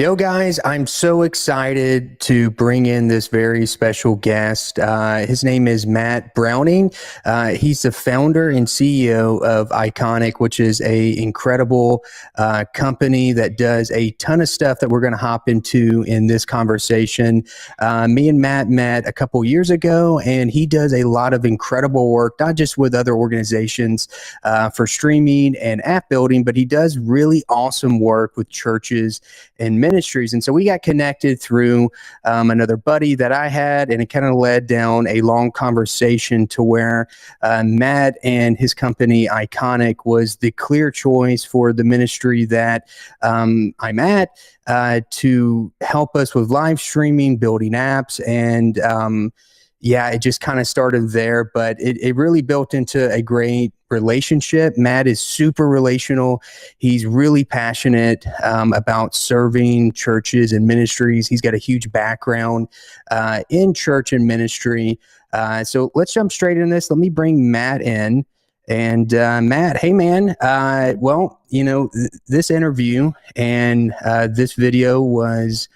Yo, guys, I'm so excited to bring in this very special guest. His name is Matt Browning. He's the founder and CEO of Ikonik, which is a incredible company that does a ton of stuff that we're going to hop into in this conversation. Me and Matt met a couple years ago, and he does a lot of incredible work, not just with other organizations for streaming and app building, but he does really awesome work with churches and ministries. And so we got connected through another buddy that I had, and it kind of led down a long conversation to where Matt and his company Ikonik was the clear choice for the ministry that I'm at to help us with live streaming, building apps, and yeah, it just kind of started there, but it really built into a great relationship. Matt is super relational. He's really passionate about serving churches and ministries. He's got a huge background in church and ministry. So let's jump straight into this. Let me bring Matt in. And Matt, hey man, well, this interview and this video was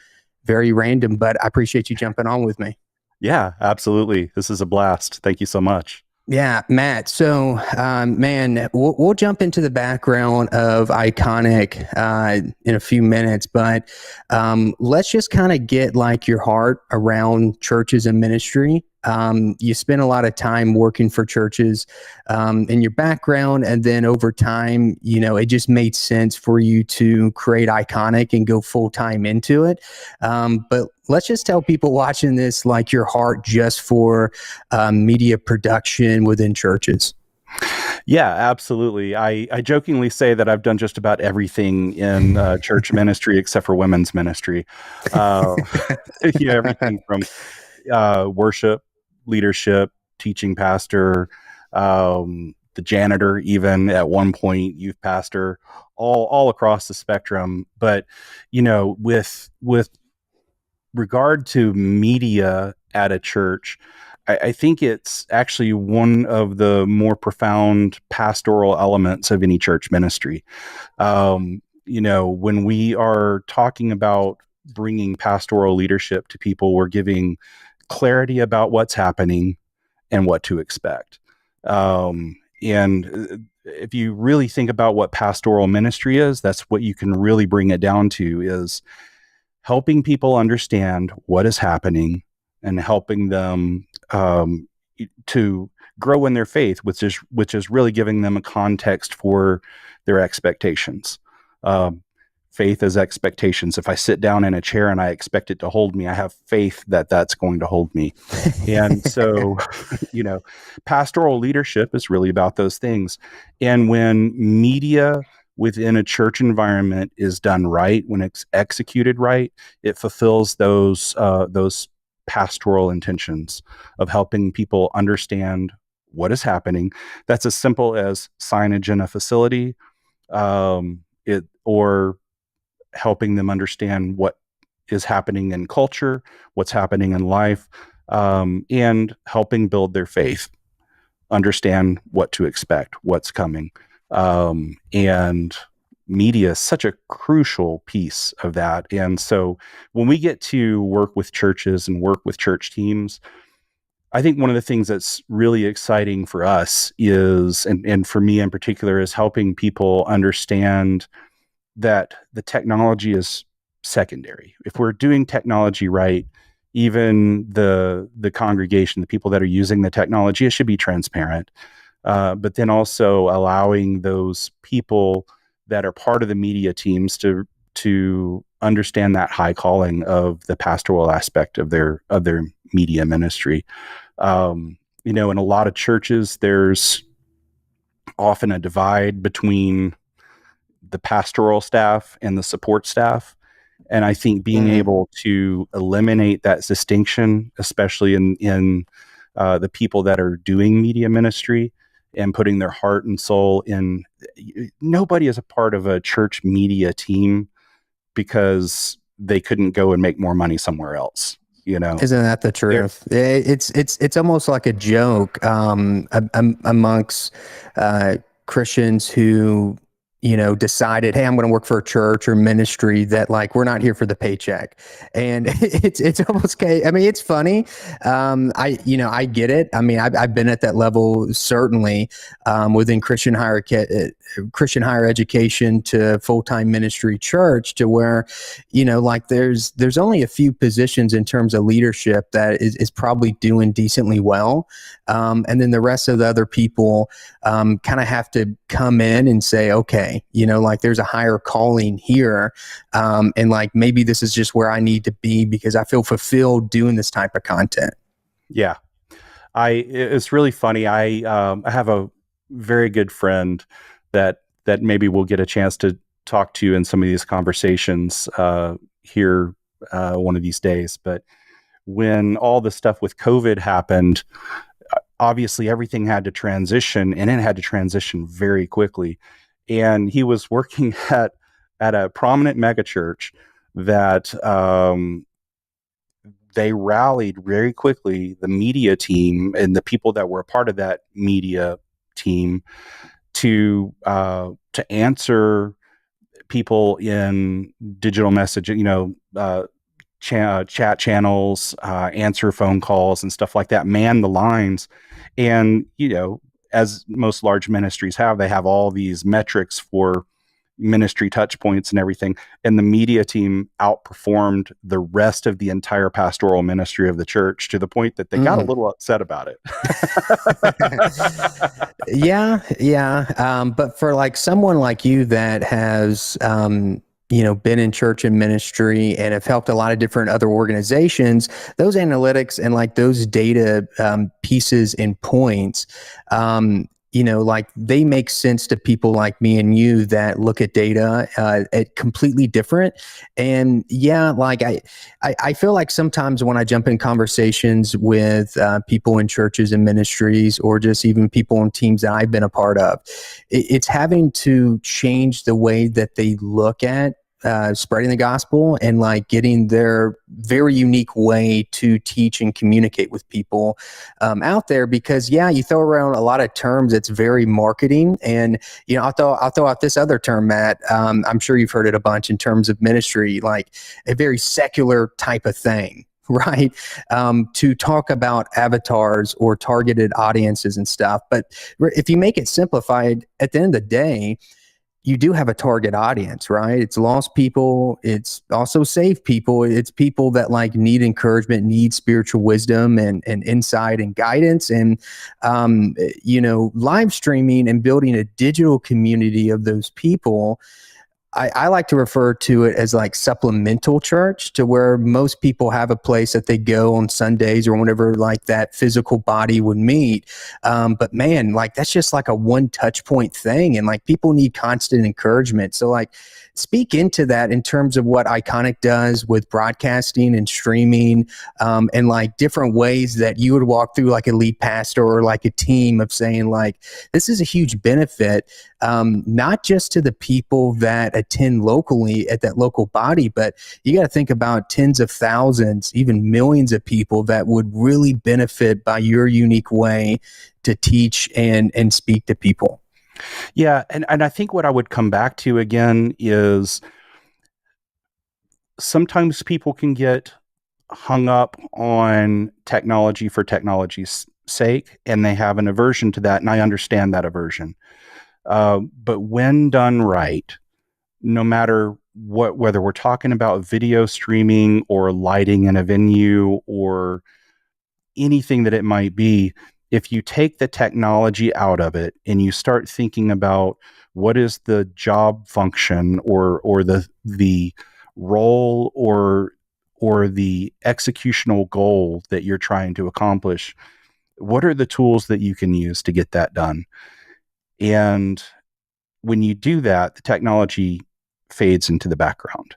very random, but I appreciate you jumping on with me. Yeah, absolutely. This is a blast. Thank you so much. Yeah, Matt. So, man, we'll jump into the background of Ikonik in a few minutes, but let's just kind of get like your heart around churches and ministry. You spent a lot of time working for churches in your background, and then over time, it just made sense for you to create Ikonik and go full time into it. But let's just tell people watching this, like your heart just for media production within churches. Yeah, absolutely. I jokingly say that I've done just about everything in church ministry except for women's ministry. Everything from worship, leadership, teaching pastor, the janitor, even at one point, youth pastor, all across the spectrum. But with regard to media at a church, I think it's actually one of the more profound pastoral elements of any church ministry. When we are talking about bringing pastoral leadership to people, we're giving clarity about what's happening and what to expect. And if you really think about what pastoral ministry is, that's what you can really bring it down to, is helping people understand what is happening and helping them to grow in their faith, which is really giving them a context for their expectations. Faith is expectations. If I sit down in a chair and I expect it to hold me, I have faith that that's going to hold me. And so, pastoral leadership is really about those things. And when media within a church environment is done right, when it's executed right, it fulfills those pastoral intentions of helping people understand what is happening. That's as simple as signage in a facility, or helping them understand what is happening in culture, what's happening in life, and helping build their faith, understand what to expect, what's coming. And media is such a crucial piece of that. And so when we get to work with churches and work with church teams, I think one of the things that's really exciting for us is, and for me in particular, is helping people understand that the technology is secondary. If we're doing technology right, even the congregation, the people that are using the technology, it should be transparent. But then also allowing those people that are part of the media teams to understand that high calling of the pastoral aspect of their media ministry. In a lot of churches, there's often a divide between the pastoral staff and the support staff. And I think being able to eliminate that distinction, especially in the people that are doing media ministry and putting their heart and soul in, nobody is a part of a church media team because they couldn't go and make more money somewhere else. Isn't that the truth? It's almost like a joke amongst Christians who decided, hey, I'm going to work for a church or ministry that like we're not here for the paycheck, and it's almost okay. I mean, it's funny. I get it. I mean, I've been at that level certainly within Christian higher education to full time ministry church, to where like there's only a few positions in terms of leadership that is probably doing decently well, and then the rest of the other people kind of have to come in and say, okay, like there's a higher calling here. And like, maybe this is just where I need to be because I feel fulfilled doing this type of content. Yeah. It's really funny. I have a very good friend that maybe we'll get a chance to talk to in some of these conversations here one of these days. But when all the stuff with COVID happened, obviously everything had to transition, and it had to transition very quickly. And he was working at a prominent megachurch that they rallied very quickly, the media team and the people that were a part of that media team, to answer people in digital messaging, chat channels, answer phone calls and stuff like that, man the lines. And, as most large ministries have, they have all these metrics for ministry touch points and everything. And the media team outperformed the rest of the entire pastoral ministry of the church to the point that they got a little upset about it. Yeah. But for like someone like you that has, been in church and ministry and have helped a lot of different other organizations, those analytics and like those data pieces and points, like they make sense to people like me and you that look at data at completely different. And like I feel like sometimes when I jump in conversations with people in churches and ministries, or just even people on teams that I've been a part of, it's having to change the way that they look at spreading the gospel and like getting their very unique way to teach and communicate with people out there. Because you throw around a lot of terms that's very marketing, and I'll throw out this other term, Matt. I'm sure you've heard it a bunch in terms of ministry, like a very secular type of thing. Right. To talk about avatars or targeted audiences and stuff. But if you make it simplified, at the end of the day, you do have a target audience, right? It's lost people. It's also saved people. It's people that like need encouragement, need spiritual wisdom and insight and guidance. And, live streaming and building a digital community of those people, I like to refer to it as like supplemental church, to where most people have a place that they go on Sundays or whenever like that physical body would meet. But man, like that's just like a one touch point thing. And like people need constant encouragement. So like speak into that in terms of what Ikonik does with broadcasting and streaming, and like different ways that you would walk through like a lead pastor or like a team of saying like, this is a huge benefit, not just to the people that attend locally at that local body, but you got to think about tens of thousands, even millions of people that would really benefit by your unique way to teach and speak to people. Yeah. And I think what I would come back to again is sometimes people can get hung up on technology for technology's sake, and they have an aversion to that. And I understand that aversion. But when done right, no matter whether we're talking about video streaming or lighting in a venue or anything that it might be, if you take the technology out of it and you start thinking about what is the job function or the role or the executional goal that you're trying to accomplish, what are the tools that you can use to get that done? And when you do that, the technology fades into the background.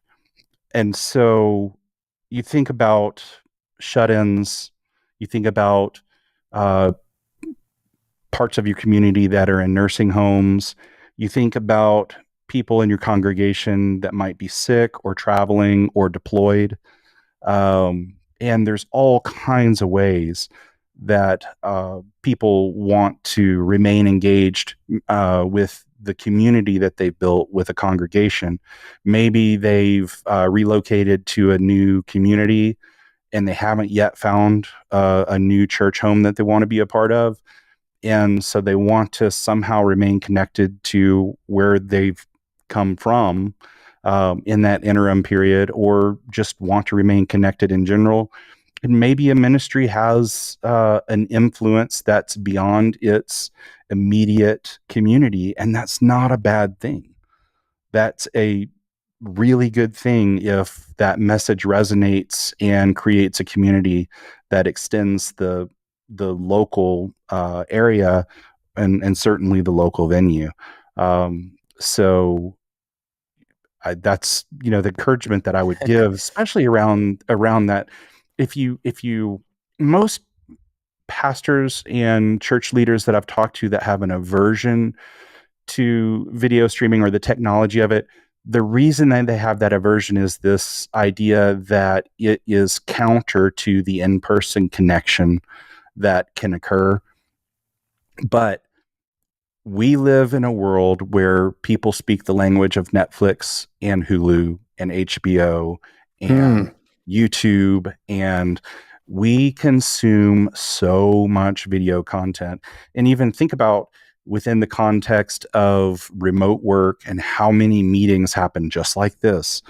And so you think about shut-ins, you think about parts of your community that are in nursing homes, you think about people in your congregation that might be sick or traveling or deployed. And there's all kinds of ways that people want to remain engaged with the community that they've built with a congregation. Maybe they've relocated to a new community and they haven't yet found a new church home that they want to be a part of. And so they want to somehow remain connected to where they've come from in that interim period, or just want to remain connected in general. And maybe a ministry has an influence that's beyond its immediate community, and that's not a bad thing. That's a really good thing if that message resonates and creates a community that extends the local area, and certainly the local venue. So that's, the encouragement that I would give, especially around that. If you most pastors and church leaders that I've talked to that have an aversion to video streaming or the technology of it, the reason that they have that aversion is this idea that it is counter to the in-person connection that can occur. But we live in a world where people speak the language of Netflix and Hulu and HBO and YouTube, and we consume so much video content. And even think about within the context of remote work and how many meetings happen just like this,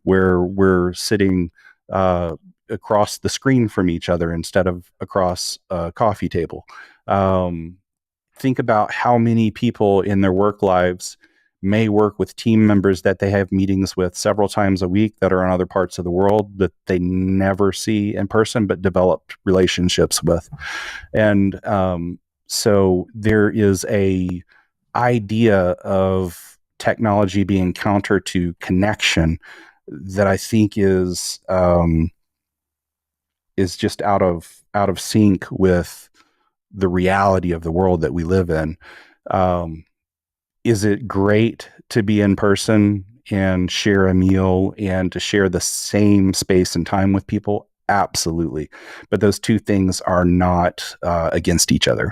where we're sitting across the screen from each other instead of across a coffee table. Think about how many people in their work lives may work with team members that they have meetings with several times a week that are in other parts of the world that they never see in person, but developed relationships with. And so there is a idea of technology being counter to connection that I think is just out of sync with the reality of the world that we live in. Is it great to be in person and share a meal and to share the same space and time with people? Absolutely. But those two things are not against each other.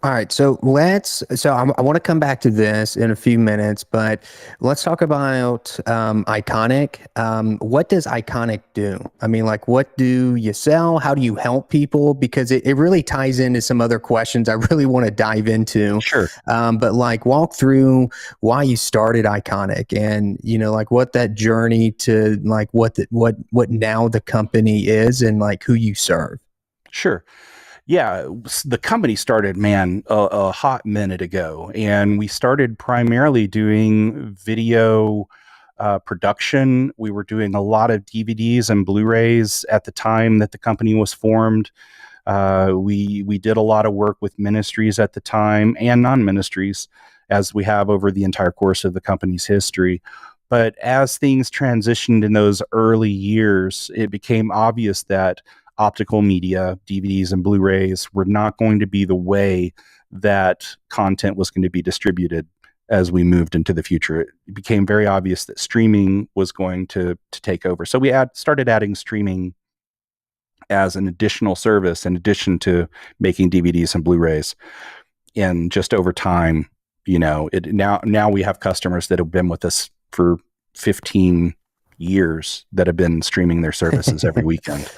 All right, so I want to come back to this in a few minutes, but let's talk about Ikonik. What does Ikonik do? I mean, like, what do you sell? How do you help people? Because it really ties into some other questions I really want to dive into. Sure. But like, walk through why you started Ikonik, and like what that journey to like what now the company is, and like who you serve. Sure. Yeah, the company started, a hot minute ago, and we started primarily doing video production. We were doing a lot of DVDs and Blu-rays at the time that the company was formed. We did a lot of work with ministries at the time and non-ministries, as we have over the entire course of the company's history. But as things transitioned in those early years, it became obvious that optical media, DVDs and Blu-rays, were not going to be the way that content was going to be distributed as we moved into the future. It became very obvious that streaming was going to take over. So we started adding streaming as an additional service in addition to making DVDs and Blu-rays. And just over time, now we have customers that have been with us for 15 years that have been streaming their services every weekend.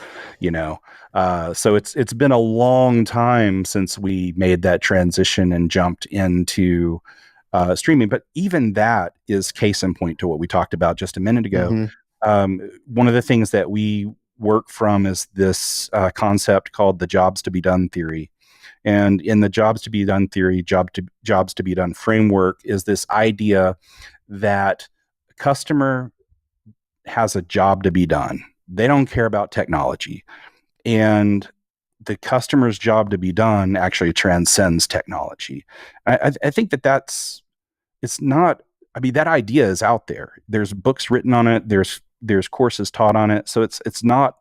So it's been a long time since we made that transition and jumped into streaming. But even that is case in point to what we talked about just a minute ago. One of the things that we work from is this concept called the jobs to be done theory. And in the jobs to be done theory, jobs to be done framework is this idea that a customer has a job to be done. They don't care about technology. And the customer's job to be done actually transcends technology. I think it's not, that idea is out there. There's books written on it. There's courses taught on it. So it's not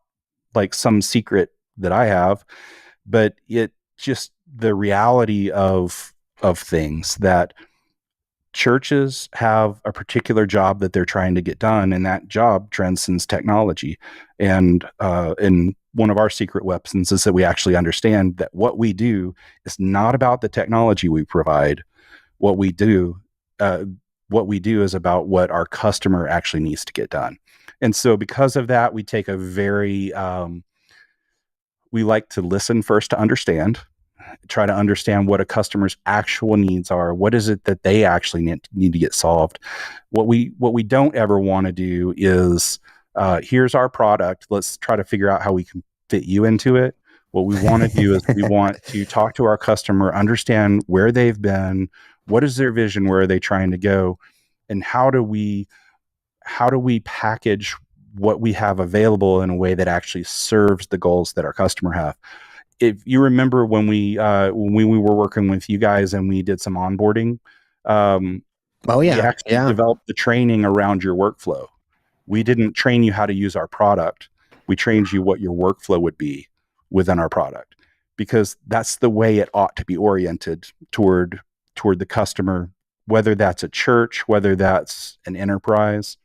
like some secret that I have, but it just the reality of things that churches have a particular job that they're trying to get done, and that job transcends technology. And one of our secret weapons is that we actually understand that what we do is not about the technology we provide. What we do what we do is about what our customer actually needs to get done. And so because of that, we take a very, we like to listen first to understand, try to understand what a customer's actual needs are. What is it that they actually need to get solved? What we don't ever want to do is, here's our product. Let's try to figure out how we can fit you into it. What we want to do is we want to talk to our customer, understand where they've been, what is their vision, where are they trying to go, and how do we package what we have available in a way that actually serves the goals that our customer have. If you remember when we were working with you guys and we did some onboarding, Oh we yeah, actually yeah. developed the training around your workflow. We didn't train you how to use our product. We trained you what your workflow would be within our product, because that's the way it ought to be oriented toward the customer, whether that's a church, whether that's an enterprise.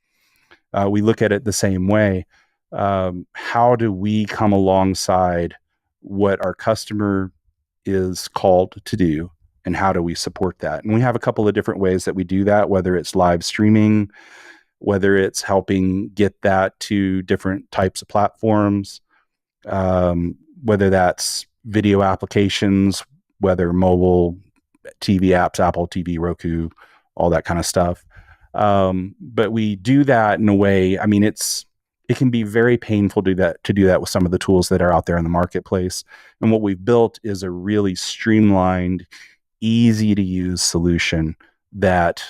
We look at it the same way. How do we come alongside what our customer is called to do, and how do we support that? And we have a couple of different ways that we do that, whether it's live streaming, whether it's helping get that to different types of platforms, whether that's video applications, whether mobile TV apps, Apple TV, Roku, all that kind of stuff. But we do that in a way, I mean, it can be very painful to do that with some of the tools that are out there in the marketplace. And what we've built is a really streamlined, easy to use solution that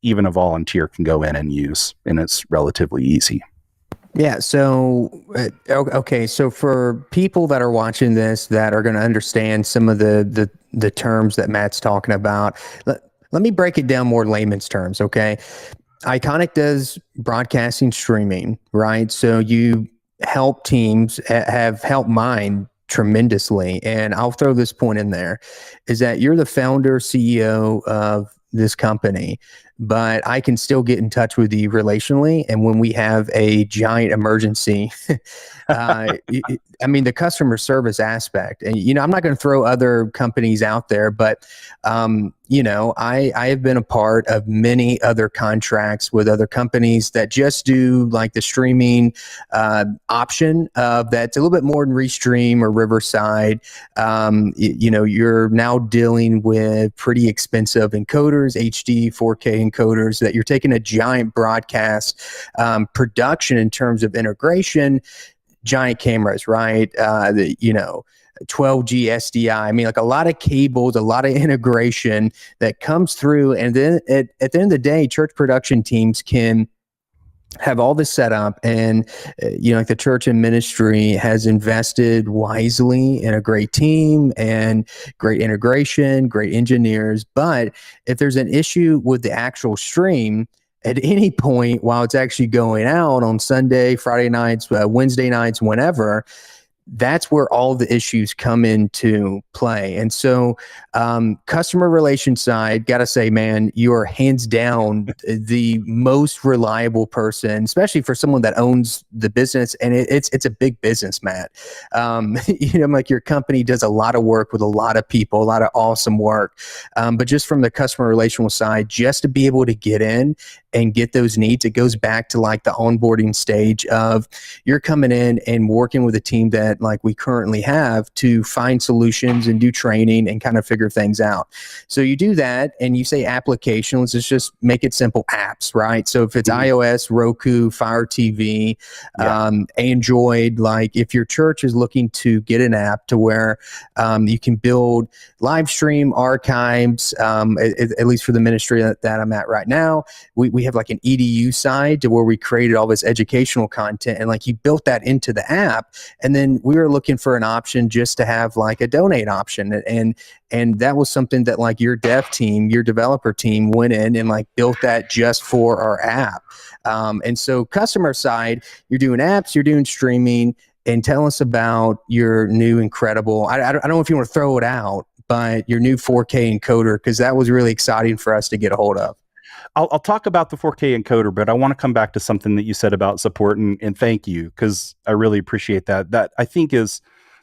even a volunteer can go in and use, and it's relatively easy. Yeah. So, okay. So for people that are watching this that are going to understand some of the terms that Matt's talking about, let me break it down more layman's terms. Okay. Ikonik does broadcasting streaming, right? So you help teams, have helped mine tremendously. And I'll throw this point in there, is that you're the founder, CEO of this company, but I can still get in touch with you relationally. And when we have a giant emergency, I mean, the customer service aspect, and, I'm not going to throw other companies out there, but, I have been a part of many other contracts with other companies that just do like the streaming option that's a little bit more than Restream or Riverside. You're now dealing with pretty expensive encoders, HD, 4K encoders, that you're taking a giant broadcast production in terms of integration, giant cameras, right? 12G SDI. I mean, like a lot of cables, a lot of integration that comes through. And then at the end of the day, church production teams can have all this set up, and like the church and ministry has invested wisely in a great team and great integration, great engineers. But if there's an issue with the actual stream at any point while it's actually going out on Sunday, Friday nights, Wednesday nights, whenever, that's where all the issues come into play. And so customer relations side, got to say, man, you are hands down the most reliable person, especially for someone that owns the business. And it's a big business, Matt. Like your company does a lot of work with a lot of people, a lot of awesome work. But just from the customer relational side, just to be able to get in and get those needs, it goes back to like the onboarding stage of you're coming in and working with a team that like we currently have to find solutions and do training and kind of figure things out. So you do that and you say application, let's just make it simple, apps, right? So if it's iOS, Roku, Fire TV, Android, like if your church is looking to get an app to where you can build live stream archives, at least for the ministry that I'm at right now, we have like an EDU side to where we created all this educational content, and like you built that into the app. And then we were looking for an option just to have like a donate option. And that was something that like your dev team, your developer team went in and like built that just for our app. And so customer side, you're doing apps, you're doing streaming, and tell us about your new incredible, I don't know if you want to throw it out, but your new 4K encoder, because that was really exciting for us to get a hold of. I'll talk about the 4K encoder, but I want to come back to something that you said about support, and thank you, because I really appreciate that. That I think is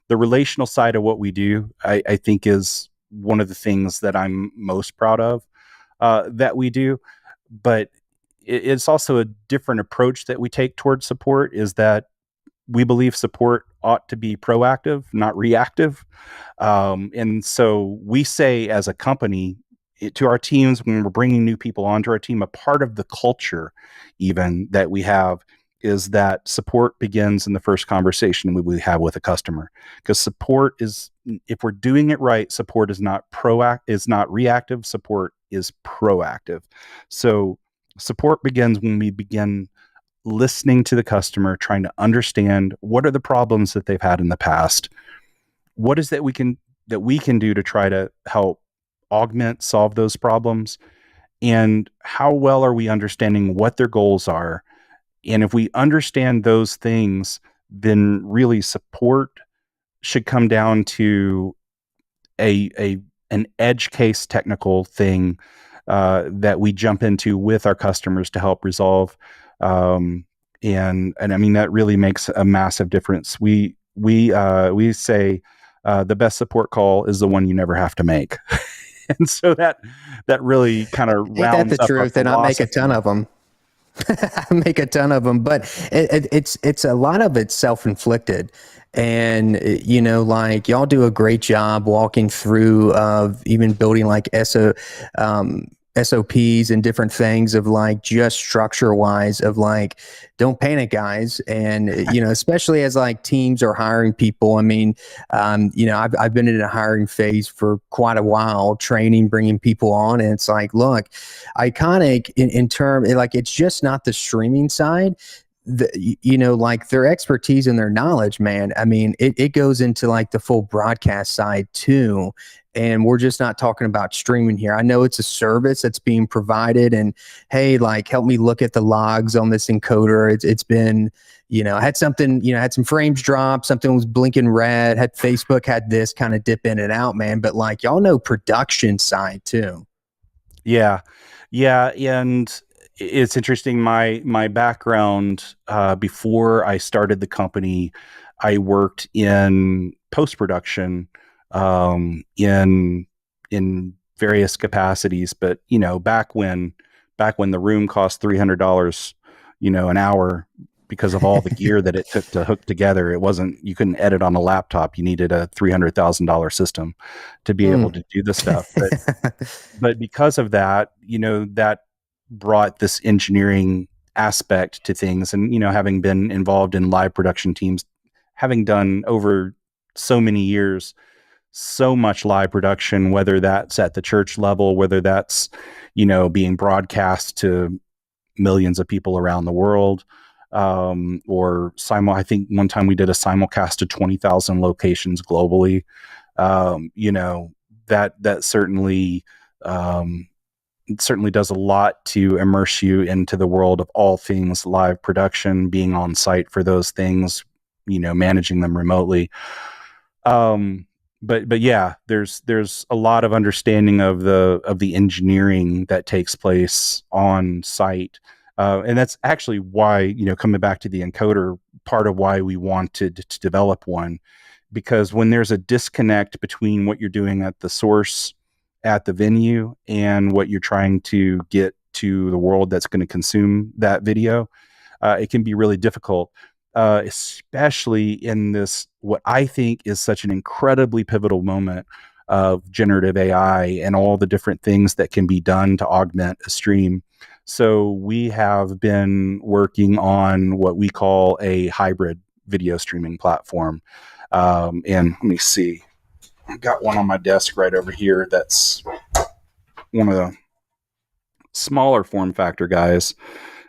the relational side of what we do. I think is one of the things that I'm most proud of. that we do, but it's also a different approach that we take towards support. Is that we believe support ought to be proactive, not reactive. And so we say as a company to our teams, when we're bringing new people onto our team, a part of the culture even that we have is that support begins in the first conversation we have with a customer. Because support is, if we're doing it right, support is not reactive, support is proactive. So support begins when we begin listening to the customer, trying to understand what are the problems that they've had in the past. What is that we can do to try to help solve those problems, and how well are we understanding what their goals are? And if we understand those things, then really support should come down to an edge case technical thing that we jump into with our customers to help resolve. And I mean, that really makes a massive difference. We say the best support call is the one you never have to make. And so that really kind of Ain't that rounds the up our truth? And I make a philosophy. ton of them. I make a ton of them, but it's a lot of it's self-inflicted. And like y'all do a great job walking through of even building like SOPs and different things of like just structure wise of like, don't panic, guys. And especially as like teams are hiring people. I mean, I've been in a hiring phase for quite a while, training, bringing people on, and it's like, look, Ikonik in term, like it's just not the streaming side. Like their expertise and their knowledge, man. I mean, it goes into like the full broadcast side too. And we're just not talking about streaming here. I know it's a service that's being provided, and hey, like help me look at the logs on this encoder. It's been, I had something, had some frames drop, something was blinking red, had Facebook had this kind of dip in and out, man. But like y'all know production side too. Yeah. And it's interesting. My background, before I started the company, I worked in post-production, in various capacities. But back when the room cost $300, an hour, because of all the gear that it took to hook together, you couldn't edit on a laptop. You needed a $300,000 system to be able to do the stuff. But because of that, that brought this engineering aspect to things. And, having been involved in live production teams, having done over so many years, so much live production, whether that's at the church level, whether that's, being broadcast to millions of people around the world, or I think one time we did a simulcast to 20,000 locations globally. That certainly, it certainly does a lot to immerse you into the world of all things live production, being on site for those things, managing them remotely. But yeah, there's a lot of understanding of the engineering that takes place on site. And that's actually why, coming back to the encoder, part of why we wanted to develop one, because when there's a disconnect between what you're doing at the source at the venue and what you're trying to get to the world that's going to consume that video, it can be really difficult, especially in this, what I think is such an incredibly pivotal moment of generative AI and all the different things that can be done to augment a stream. So we have been working on what we call a hybrid video streaming platform. And let me see. I've got one on my desk right over here that's one of the smaller form factor guys.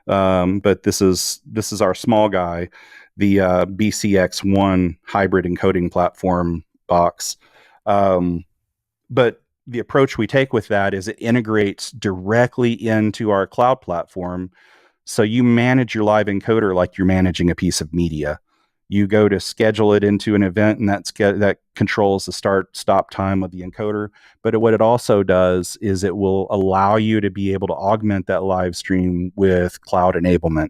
But this is our small guy, the BCX1 hybrid encoding platform box. But the approach we take with that is it integrates directly into our cloud platform. So you manage your live encoder like you're managing a piece of media. You go to schedule it into an event, and that controls the stop time of the encoder. But what it also does is it will allow you to be able to augment that live stream with cloud enablement.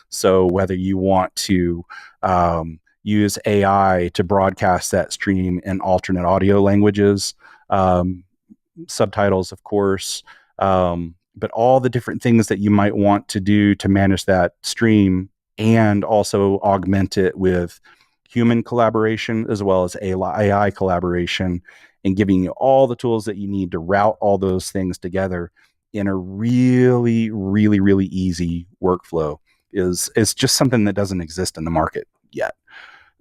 So whether you want to use AI to broadcast that stream in alternate audio languages, subtitles, of course, But all the different things that you might want to do to manage that stream and also augment it with human collaboration as well as AI collaboration, and giving you all the tools that you need to route all those things together in a really, really, really easy workflow is just something that doesn't exist in the market yet.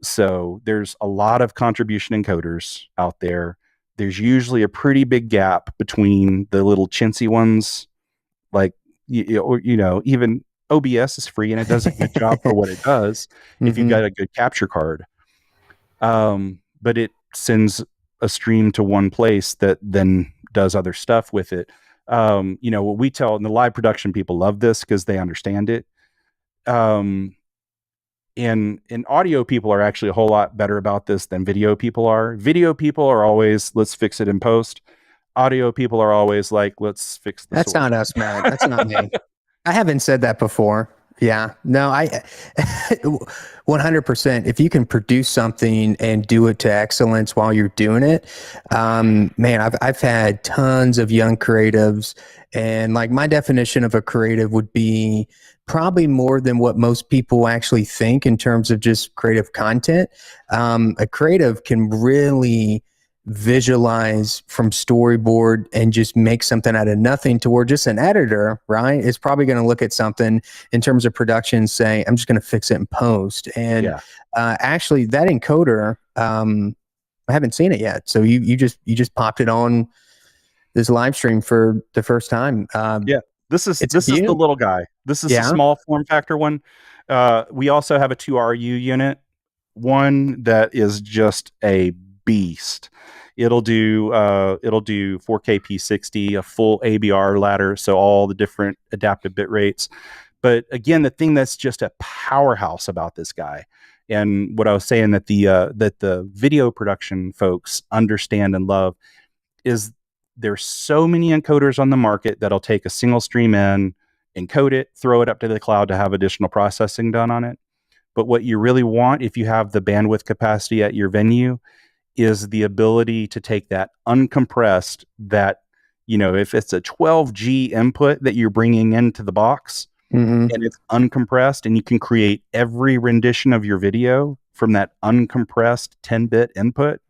So there's a lot of contribution encoders out there. There's usually a pretty big gap between the little chintzy ones, like even OBS is free and it does a good job for what it does if you've got a good capture card. But it sends a stream to one place that then does other stuff with it. What we tell, and the live production people love this because they understand it. And audio people are actually a whole lot better about this than video people are. Video people are always, let's fix it in post. Audio people are always like, let's fix the That's source. not us, Matt. That's not me. I haven't said that before. Yeah, no, 100%. If you can produce something and do it to excellence while you're doing it, man, I've had tons of young creatives, and like my definition of a creative would be probably more than what most people actually think in terms of just creative content. A creative can really visualize from storyboard and just make something out of nothing, to where just an editor, right, is probably going to look at something in terms of production, say, I'm just going to fix it in post. And actually that encoder, I haven't seen it yet. So you just popped it on this live stream for the first time. This is the little guy. This is a small form factor one. We also have a 2RU unit, one that is just a beast. It'll do 4K P60, a full ABR ladder, so all the different adaptive bit rates. But again, the thing that's just a powerhouse about this guy, and what I was saying that the video production folks understand and love, is there's so many encoders on the market that'll take a single stream in, encode it, throw it up to the cloud to have additional processing done on it. But what you really want, if you have the bandwidth capacity at your venue, is the ability to take that uncompressed, that, if it's a 12G input that you're bringing into the box and it's uncompressed, and you can create every rendition of your video from that uncompressed 10-bit input,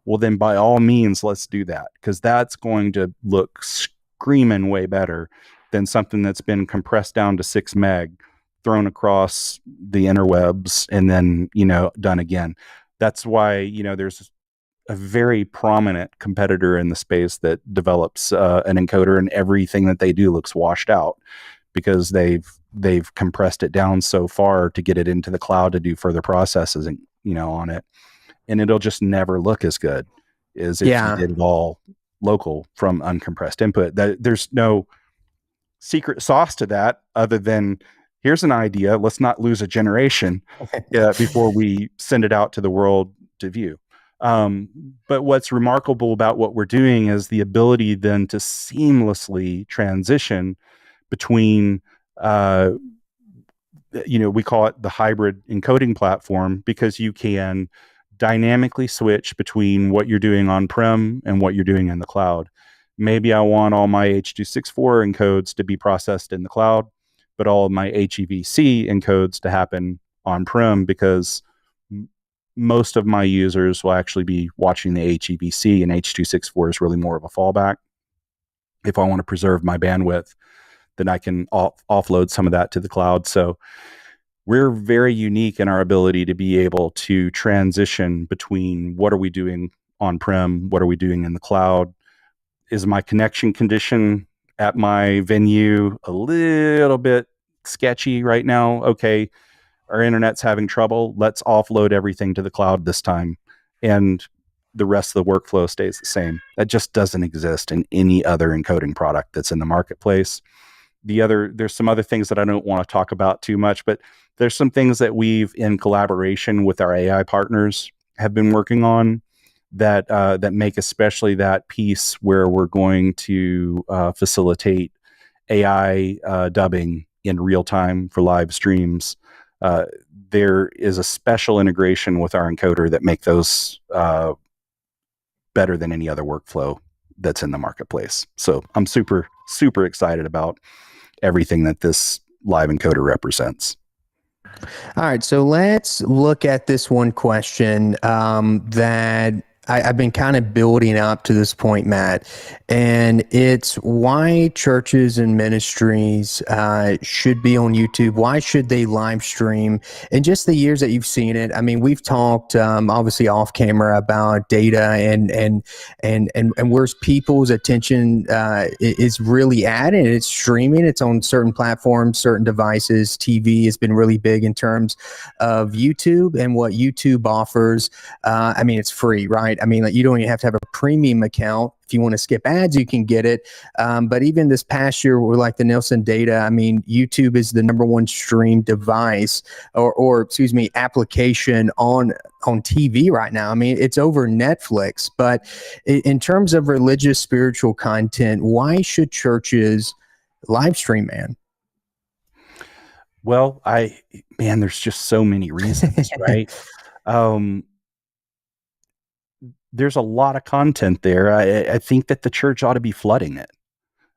well, then by all means, let's do that, because that's going to look screaming way better than something that's been compressed down to 6 meg, thrown across the interwebs, and then, done again. That's why, there's a very prominent competitor in the space that develops an encoder, and everything that they do looks washed out because they've compressed it down so far to get it into the cloud to do further processing, on it. And it'll just never look as good as if you did it all local from uncompressed input. There's no secret sauce to that other than, here's an idea, let's not lose a generation before we send it out to the world to view. But what's remarkable about what we're doing is the ability then to seamlessly transition between, we call it the hybrid encoding platform, because you can dynamically switch between what you're doing on-prem and what you're doing in the cloud. Maybe I want all my H.264 encodes to be processed in the cloud, but all of my HEVC encodes to happen on-prem, because most of my users will actually be watching the HEVC, and H.264 is really more of a fallback. If I want to preserve my bandwidth, then I can offload some of that to the cloud. So we're very unique in our ability to be able to transition between what are we doing on-prem, what are we doing in the cloud. Is my connection condition at my venue a little bit sketchy right now? Okay, our internet's having trouble. Let's offload everything to the cloud this time, and the rest of the workflow stays the same. That just doesn't exist in any other encoding product that's in the marketplace. There's some other things that I don't want to talk about too much, but there's some things that we've, in collaboration with our AI partners, have been working on that make especially that piece where we're going to facilitate AI dubbing in real time for live streams. There is a special integration with our encoder that make those better than any other workflow that's in the marketplace. So I'm super, super excited about everything that this live encoder represents. All right, so let's look at this one question that I've been kind of building up to this point, Matt, and it's why churches and ministries should be on YouTube. Why should they live stream? In just the years that you've seen it, I mean, we've talked obviously off camera about data and where people's attention is really at, and it's streaming. It's on certain platforms, certain devices. TV has been really big in terms of YouTube and what YouTube offers. I mean, it's free, right? I mean, like, you don't even have to have a premium account. If you want to skip ads, you can get it. But even this past year, we're like the Nielsen data. I mean, YouTube is the #1 stream device or excuse me, application on TV right now. I mean, it's over Netflix. But in terms of religious, spiritual content, why should churches live stream, man? Well, there's just so many reasons, right? Um, there's a lot of content there. I think that the church ought to be flooding it.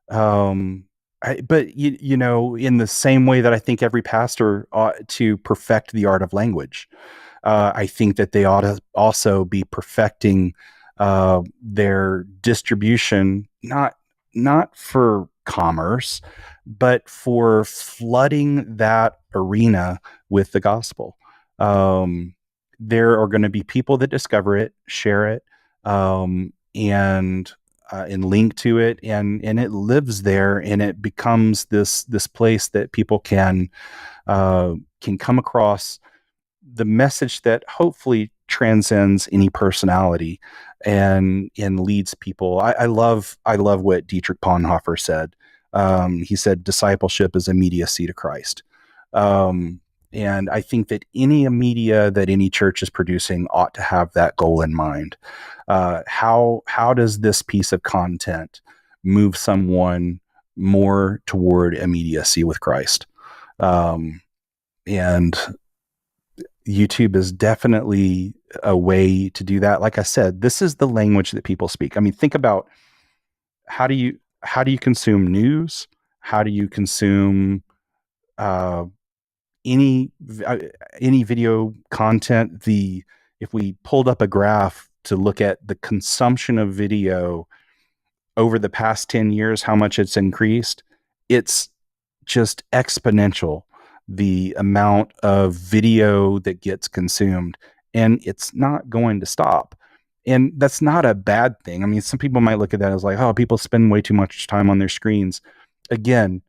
But you know, in the same way that I think every pastor ought to perfect the art of language, I think that they ought to also be perfecting their distribution, not for commerce, but for flooding that arena with the gospel. There are going to be people that discover it, share it, and link to it, and it lives there, and it becomes this place that people can come across the message that hopefully transcends any personality and leads people. I love what Dietrich Bonhoeffer said. He said discipleship is immediacy to Christ. And I think that any media that any church is producing ought to have that goal in mind. How does this piece of content move someone more toward immediacy with Christ? And YouTube is definitely a way to do that. Like I said, this is the language that people speak. I mean, think about how do you consume news? How do you consume any video content? If we pulled up a graph to look at the consumption of video over the past 10 years, how much it's increased, it's just exponential, the amount of video that gets consumed, and it's not going to stop. And that's not a bad thing. I mean, some people might look at that as like, oh, people spend way too much time on their screens. Again,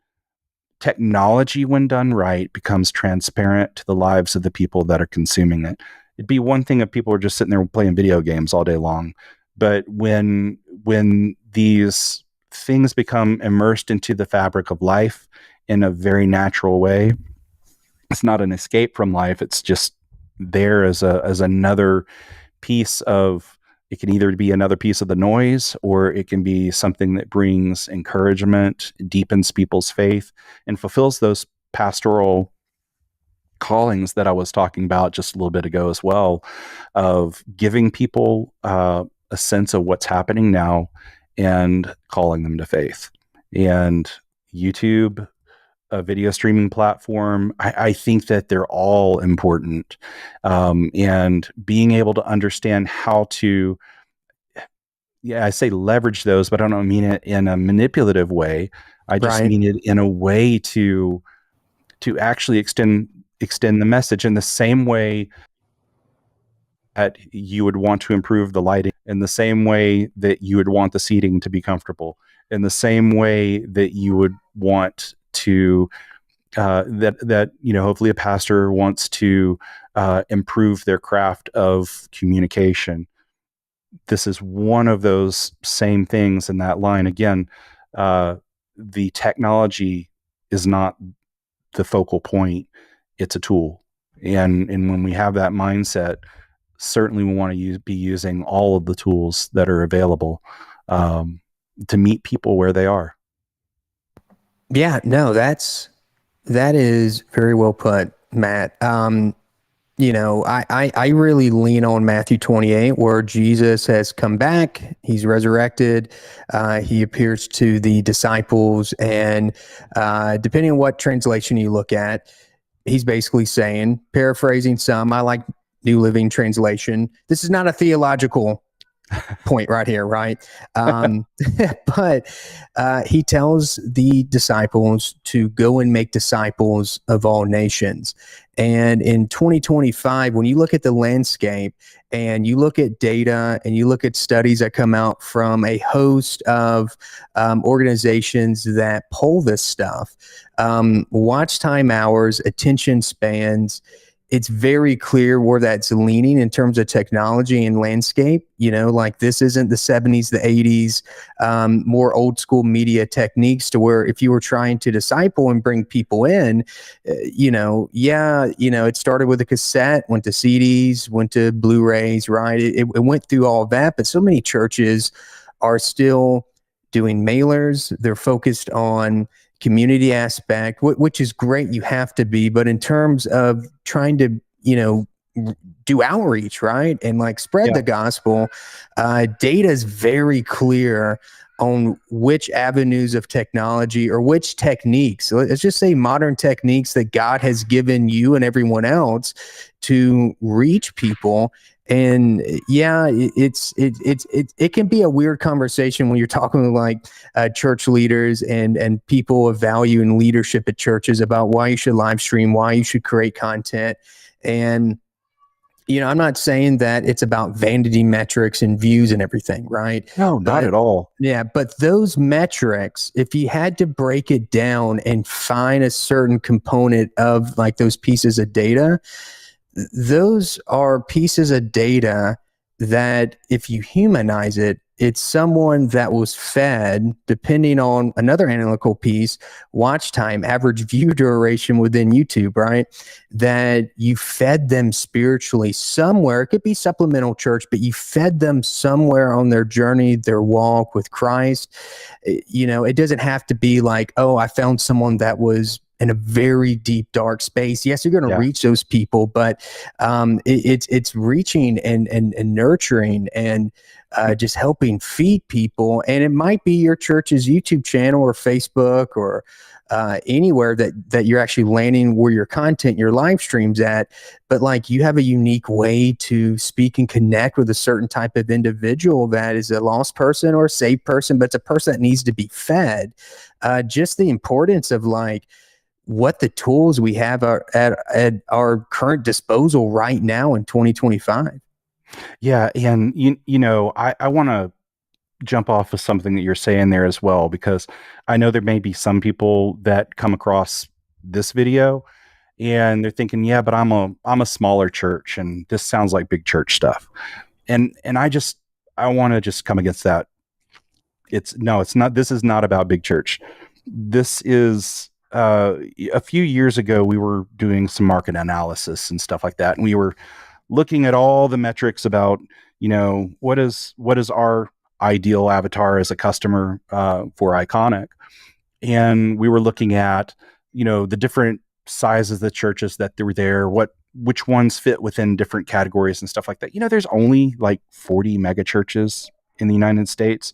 technology, when done right, becomes transparent to the lives of the people that are consuming it. It'd be one thing if people were just sitting there playing video games all day long, but when these things become immersed into the fabric of life in a very natural way, it's not an escape from life. It's just there as another piece of. It can either be another piece of the noise, or it can be something that brings encouragement, deepens people's faith, and fulfills those pastoral callings that I was talking about just a little bit ago as well, of giving people a sense of what's happening now and calling them to faith. And YouTube, a video streaming platform, I think that they're all important. And being able to understand how to, I say leverage those, but I don't mean it in a manipulative way. I just mean it in a way to actually extend the message in the same way that you would want to improve the lighting, in the same way that you would want the seating to be comfortable, in the same way that you would want to that hopefully a pastor wants to improve their craft of communication. This is one of those same things in that line. Again, the technology is not the focal point; it's a tool. And when we have that mindset, certainly we want to be using all of the tools that are available to meet people where they are. Yeah, no, that is very well put, Matt. I really lean on Matthew 28, where Jesus has come back, he's resurrected, he appears to the disciples, and depending on what translation you look at, he's basically saying, paraphrasing some, I like New Living Translation, this is not a theological point right here, right? Um, but he tells the disciples to go and make disciples of all nations. And in 2025, when you look at the landscape and you look at data and you look at studies that come out from a host of organizations that poll this stuff, watch time hours, attention spans, it's very clear where that's leaning in terms of technology and landscape. Like this isn't the 70s, the 80s, more old school media techniques to where if you were trying to disciple and bring people in, it started with a cassette, went to CDs, went to Blu-rays, right? It went through all of that, but so many churches are still doing mailers. They're focused on community aspect, which is great. You have to be, but in terms of trying to, do outreach, right? And like spread the gospel, data is very clear on which avenues of technology or which techniques, let's just say modern techniques that God has given you and everyone else to reach people. And it can be a weird conversation when you're talking to like church leaders and people of value and leadership at churches about why you should live stream, why you should create content. And I'm not saying that it's about vanity metrics and views and everything, right? No, not at all. Yeah, but those metrics, if you had to break it down and find a certain component of like those pieces of data, those are pieces of data that if you humanize it, it's someone that was fed, depending on another analytical piece, watch time, average view duration within YouTube, right? That you fed them spiritually somewhere. It could be supplemental church, but you fed them somewhere on their journey, their walk with Christ. It doesn't have to be like, oh, I found someone that was in a very deep, dark space. Yes, you're going to reach those people, but it's reaching and nurturing and just helping feed people. And it might be your church's YouTube channel or Facebook or anywhere that you're actually landing where your content, your live streams at. But like you have a unique way to speak and connect with a certain type of individual that is a lost person or a saved person, but it's a person that needs to be fed. Just the importance of like, what the tools we have are at our current disposal right now in 2025. Yeah. And, I want to jump off of something that you're saying there as well, because I know there may be some people that come across this video and they're thinking, yeah, but I'm a smaller church and this sounds like big church stuff. And I want to just come against that. It's not, this is not about big church. This is, a few years ago, we were doing some market analysis and stuff like that. And we were looking at all the metrics about, what is our ideal avatar as a customer for Ikonik. And we were looking at, the different sizes of the churches that were there, which ones fit within different categories and stuff like that. There's only like 40 mega churches in the United States.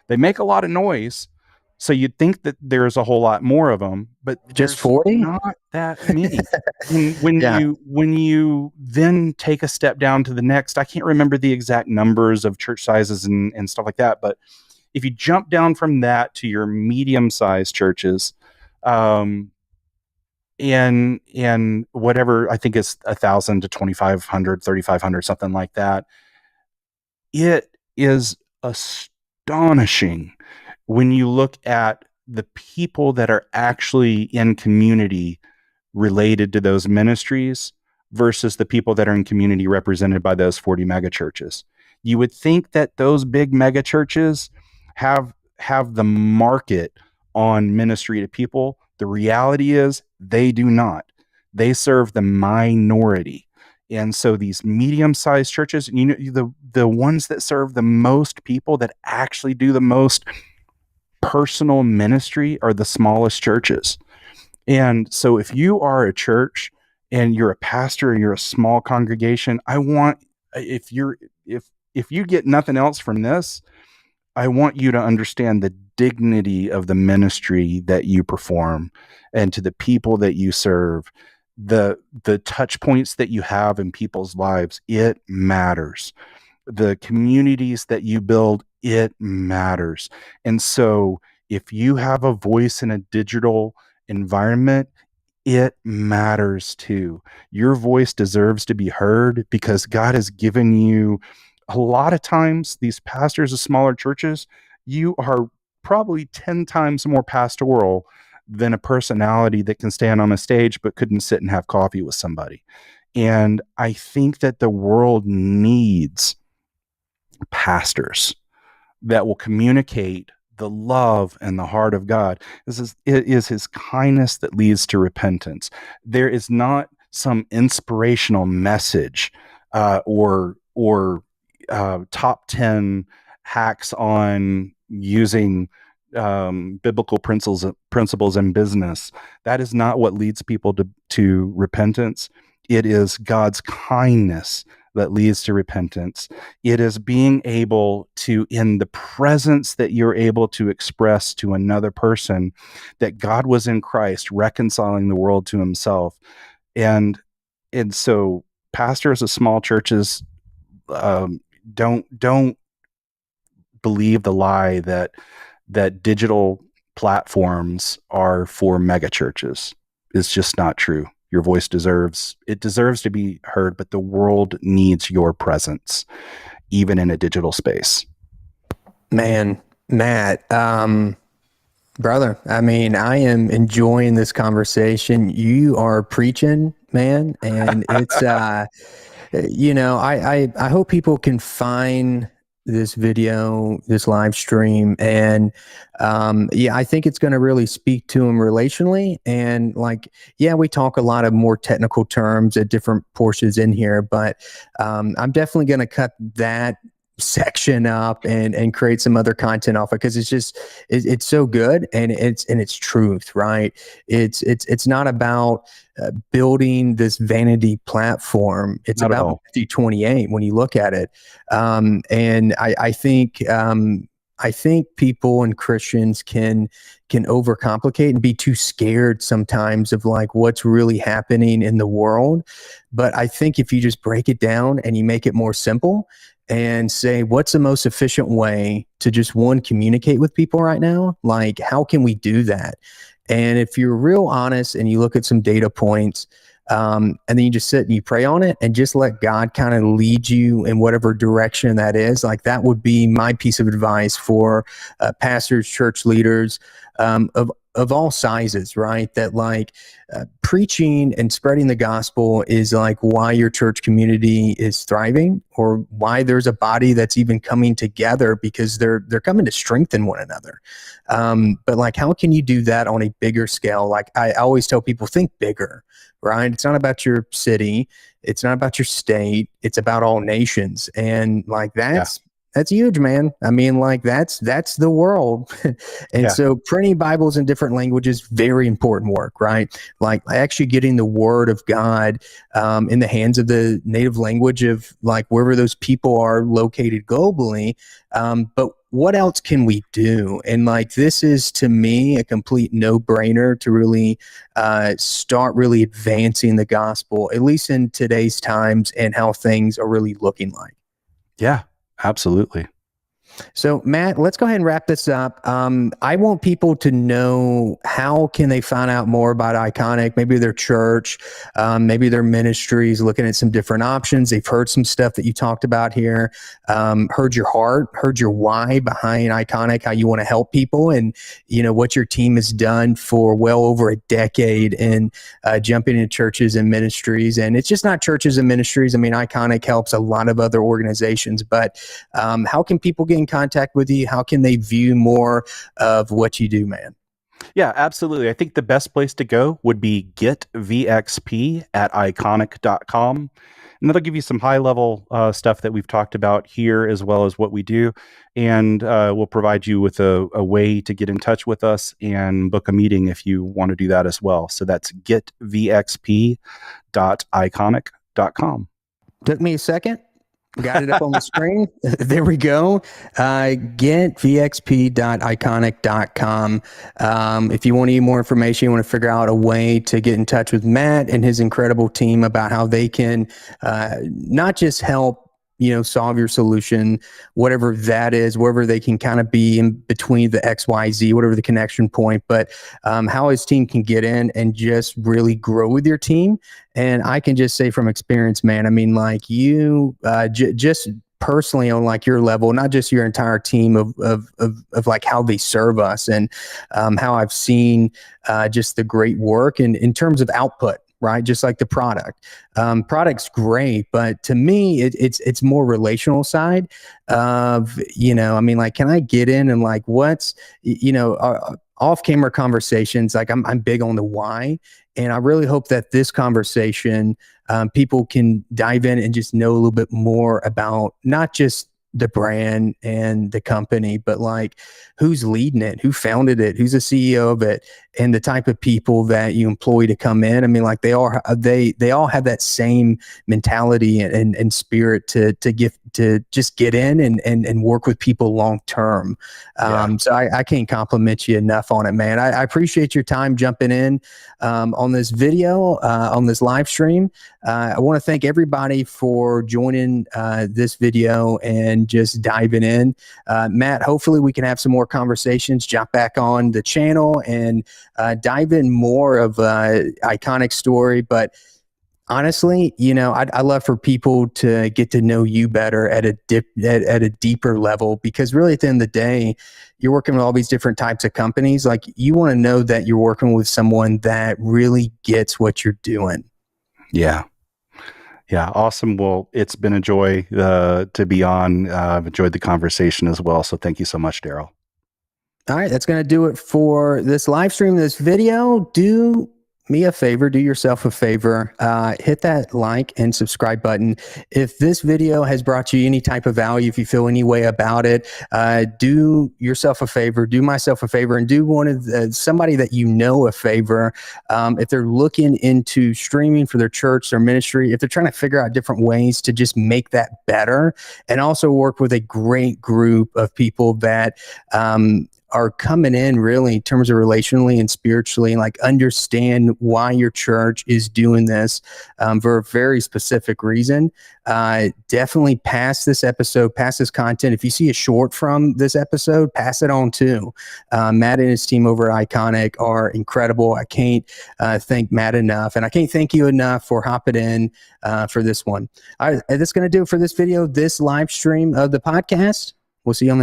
They make a lot of noise. So you'd think that there's a whole lot more of them, but just 40? Not that many. And when you then take a step down to the next, I can't remember the exact numbers of church sizes and stuff like that, but if you jump down from that to your medium-sized churches, and whatever, I think it's 1,000 to 2,500, 3,500, something like that, it is astonishing when you look at the people that are actually in community related to those ministries versus the people that are in community represented by those 40 mega churches. You would think that those big mega churches have the market on ministry to people. The reality is they do not. They serve the minority. And so these medium-sized churches, the ones that serve the most people, that actually do the most personal ministry, are the smallest churches. And so if you are a church and you're a pastor and you're a small congregation, I want, if you're, if you get nothing else from this, I want you to understand the dignity of the ministry that you perform, and to the people that you serve, the touch points that you have in people's lives. It matters. The communities that you build, it matters. And so if you have a voice in a digital environment, it matters too. Your voice deserves to be heard, because God has given you, a lot of times, these pastors of smaller churches, you are probably 10 times more pastoral than a personality that can stand on a stage but couldn't sit and have coffee with somebody. And I think that the world needs pastors that will communicate the love and the heart of God. It is his kindness that leads to repentance. There is not some inspirational message, or top 10 hacks on using biblical principles in business. That is not what leads people to repentance. It is God's kindness that leads to repentance. It is being able to, in the presence that you're able to express to another person, that God was in Christ reconciling the world to himself. And so pastors of small churches, don't believe the lie that digital platforms are for mega churches. It's just not true. Your voice deserves to be heard, but the world needs your presence, even in a digital space. Man, Matt, brother, I mean, I am enjoying this conversation. You are preaching, man, and it's I hope people can find this video, this live stream, and I think it's going to really speak to them relationally. And like, yeah, we talk a lot of more technical terms at different portions in here, but I'm definitely going to cut that section up and create some other content off it, because it's so good, and it's truth, right? It's not about building this vanity platform. It's Not at about all. Matthew 28 when you look at it. And I think people and Christians can overcomplicate and be too scared sometimes of like what's really happening in the world. But I think if you just break it down and you make it more simple and say, what's the most efficient way to just communicate with people right now? Like, how can we do that? And if you're real honest and you look at some data points, and then you just sit and you pray on it and just let God kind of lead you in whatever direction that is, like that would be my piece of advice for pastors, church leaders, of all sizes, right? That like preaching and spreading the gospel is like why your church community is thriving, or why there's a body that's even coming together, because they're coming to strengthen one another. But like, how can you do that on a bigger scale? Like I always tell people, think bigger, right? It's not about your city. It's not about your state. It's about all nations. And like, that's huge, man. I mean, like that's the world. And so printing Bibles in different languages, very important work, right? Like actually getting the word of God in the hands of the native language of like wherever those people are located globally. But what else can we do? And like, this is to me a complete no-brainer to really start really advancing the gospel, at least in today's times and how things are really looking like. Yeah, absolutely. So, Matt, let's go ahead and wrap this up. I want people to know, how can they find out more about Ikonik, maybe their church, maybe their ministries, looking at some different options. They've heard some stuff that you talked about here, heard your heart, heard your why behind Ikonik, how you want to help people, and what your team has done for well over a decade in jumping into churches and ministries. And it's just not churches and ministries. I mean, Ikonik helps a lot of other organizations, but how can people get in contact with you? How can they view more of what you do, man? Yeah, absolutely. I think the best place to go would be getvxp@ikonik.com. And that'll give you some high level stuff that we've talked about here, as well as what we do. And we'll provide you with a way to get in touch with us and book a meeting if you want to do that as well. So that's getvxp.ikonik.com. Took me a second. Got it up on the screen. There we go. Getvxp.ikonik.com. If you want any more information, you want to figure out a way to get in touch with Matt and his incredible team about how they can not just help solve your solution, whatever that is, wherever they can kind of be in between the XYZ, whatever the connection point, but how his team can get in and just really grow with your team. And I can just say from experience, man, I mean, like you just personally on like your level, not just your entire team of like how they serve us and how I've seen just the great work and in terms of output. Right, just like the product's great, but to me, it's more relational side of I mean, like, can I get in and like what's off-camera conversations? Like, I'm big on the why, and I really hope that this conversation people can dive in and just know a little bit more about not just the brand and the company, but like who's leading it, who founded it, who's the CEO of it, and the type of people that you employ to come in. I mean, like they all have that same mentality and spirit to just get in and work with people long term. So I can't compliment you enough on it, man. I appreciate your time jumping in on this video, on this live stream. I want to thank everybody for joining this video and just diving in. Matt, hopefully we can have some more conversations, jump back on the channel and dive in more of Ikonik story. But honestly, I'd love for people to get to know you better at a deeper level, because really at the end of the day, you're working with all these different types of companies. Like you want to know that you're working with someone that really gets what you're doing. Yeah. Yeah, awesome. Well, it's been a joy to be on. I've enjoyed the conversation as well. So thank you so much, Darrell. All right, that's going to do it for this live stream, this video. Do me a favor, do yourself a favor, hit that like and subscribe button. If this video has brought you any type of value, if you feel any way about it, do yourself a favor, do myself a favor, and do one of somebody that you know a favor. If they're looking into streaming for their church, their ministry, if they're trying to figure out different ways to just make that better, and also work with a great group of people that are coming in really in terms of relationally and spiritually, like understand why your church is doing this for a very specific reason. Definitely pass this episode, pass this content. If you see a short from this episode, pass it on too. Matt and his team over at Ikonik are incredible. I can't thank Matt enough, and I can't thank you enough for hopping in for this one. All right, that's going to do it for this video, this live stream of the podcast. We'll see you on the